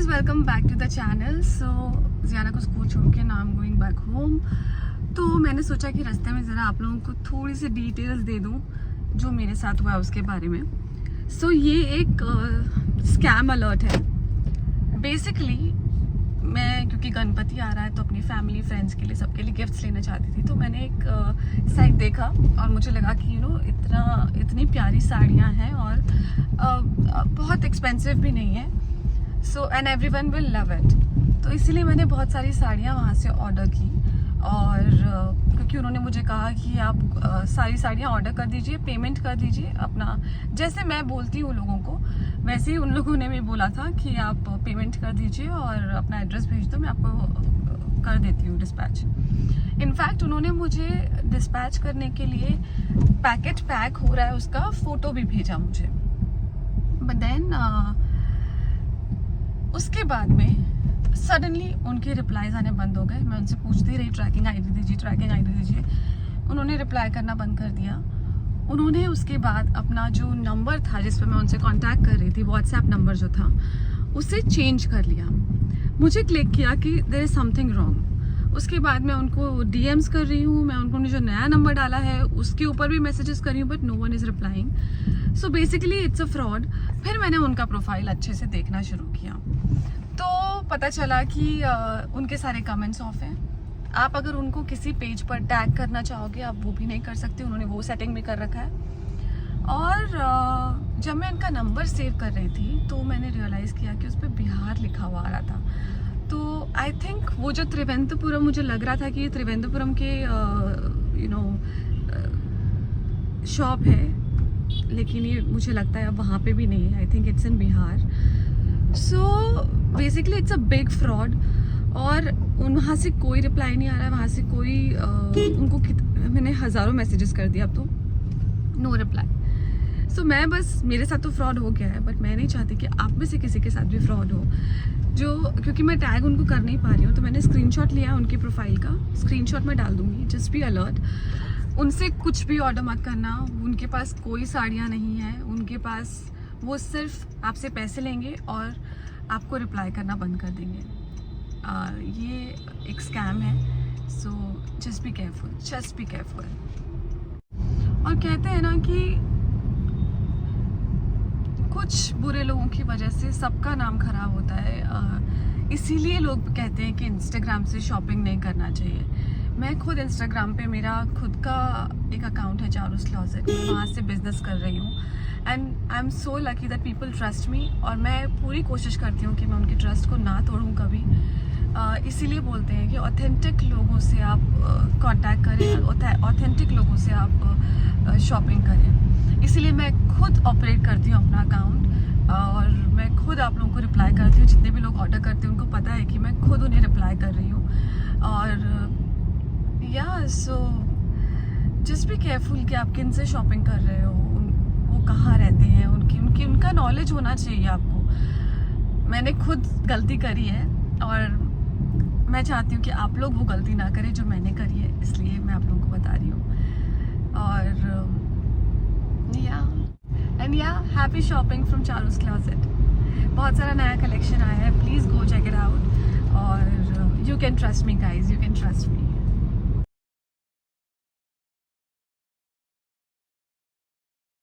Welcome back to the channel. So Ziana को school छोड़ के now I am going back home. तो मैंने सोचा कि रास्ते में ज़रा आप लोगों को थोड़ी सी डिटेल्स दे दूं जो मेरे साथ हुआ है उसके बारे में। सो ये एक स्कैम अलर्ट है। बेसिकली मैं क्योंकि गणपति आ रहा है तो अपनी फैमिली फ्रेंड्स के लिए सबके लिए गिफ्ट्स लेना चाहती थी, तो मैंने एक साइट देखा और मुझे लगा कि इतनी प्यारी साड़ियाँ हैं और बहुत एक्सपेंसिव भी नहीं है। So and everyone will love it. तो इसीलिए मैंने बहुत सारी साड़ियाँ वहाँ से ऑर्डर की और क्योंकि उन्होंने मुझे कहा कि आप सारी साड़ियाँ ऑर्डर कर दीजिए, पेमेंट कर दीजिए अपना, जैसे मैं बोलती हूँ लोगों को वैसे ही उन लोगों ने भी बोला था कि आप पेमेंट कर दीजिए और अपना एड्रेस भेज दो, मैं आपको कर देती हूँ डिस्पैच। इनफैक्ट उन्होंने मुझे डिस्पैच करने के लिए पैकेट पैक हो रहा है उसका फ़ोटो भी भेजा मुझे। बट देन उसके बाद में सडनली उनके रिप्लाईज आने बंद हो गए। मैं उनसे पूछती रही ट्रैकिंग आईडी दीजिए, ट्रैकिंग आईडी दीजिए। उन्होंने रिप्लाई करना बंद कर दिया। उन्होंने उसके बाद अपना जो नंबर था जिस पर मैं उनसे कांटेक्ट कर रही थी, व्हाट्सएप नंबर जो था, उसे चेंज कर लिया। मुझे क्लिक किया कि देयर इज़ समथिंग रॉन्ग। उसके बाद मैं उनको डीएम्स कर रही हूँ, मैं उनको जो नया नंबर डाला है उसके ऊपर भी मैसेजेस कर रही हूँ, but no one is replying. So basically it's a fraud. फिर मैंने उनका प्रोफाइल अच्छे से देखना शुरू किया तो पता चला कि उनके सारे कमेंट्स ऑफ हैं। आप अगर उनको किसी पेज पर टैग करना चाहोगे आप वो भी नहीं कर सकते, उन्होंने वो सेटिंग भी कर रखा है। और जब मैं इनका नंबर सेव कर रही थी तो मैंने रियलाइज़ किया कि उस पर बिहार लिखा हुआ आ रहा था। तो आई थिंक वो जो त्रिवेंद्रपुरम, मुझे लग रहा था कि ये त्रिवेंद्रपुरम के शॉप है, लेकिन ये मुझे लगता है अब वहाँ पे भी नहीं है। I think it's in Bihar. So basically it's a big fraud. और वहाँ से कोई रिप्लाई नहीं आ रहा है, वहाँ से कोई उनको मैंने हज़ारों मैसेजेस कर दिया, अब तो नो रिप्लाई। सो मैं बस, मेरे साथ तो फ्रॉड हो गया है, बट मैं नहीं चाहती कि आप में से किसी के साथ भी फ्रॉड हो। क्योंकि मैं टैग उनको कर नहीं पा रही हूँ तो मैंने स्क्रीनशॉट लिया उनकी प्रोफाइल का, स्क्रीनशॉट मैं डाल दूँगी। जस्ट बी अलर्ट, उनसे कुछ भी ऑर्डर मत करना। उनके पास कोई साड़ियाँ नहीं हैं, उनके पास वो सिर्फ आपसे पैसे लेंगे और आपको रिप्लाई करना बंद कर देंगे। ये एक स्कैम है। So just be careful, just be careful. और कहते हैं ना कि कुछ बुरे लोगों की वजह से सबका नाम खराब होता है। इसीलिए लोग कहते हैं कि इंस्टाग्राम से शॉपिंग नहीं करना चाहिए। मैं खुद इंस्टाग्राम पे, मेरा खुद का एक अकाउंट है चारूस क्लॉजेट, मैं वहाँ से बिजनेस कर रही हूँ and I am so lucky that people trust me. और मैं पूरी कोशिश करती हूँ कि मैं उनके ट्रस्ट को ना तोड़ूँ कभी। इसीलिए बोलते हैं कि ऑथेंटिक लोगों से आप कांटेक्ट करें, ऑथेंटिक लोगों से आप शॉपिंग करें। इसीलिए मैं खुद ऑपरेट करती हूँ अपना अकाउंट और मैं खुद आप लोगों को रिप्लाई करती हूँ। जितने भी लोग ऑर्डर करते हैं उनको पता है कि मैं खुद उन्हें रिप्लाई कर रही हूँ। और या सो जस्ट बी केयरफुल कि आप किन से शॉपिंग कर रहे हो, वो कहाँ रहते हैं, उनका नॉलेज होना चाहिए आपको। मैंने खुद गलती करी है और मैं चाहती हूँ कि आप लोग वो गलती ना करें जो मैंने करी है, इसलिए मैं आप लोगों को बता रही हूँ। और या happy shopping from Charu's closet. बहुत सारा नया कलेक्शन आया है, please go check it out. और you can trust me guys, you can trust me.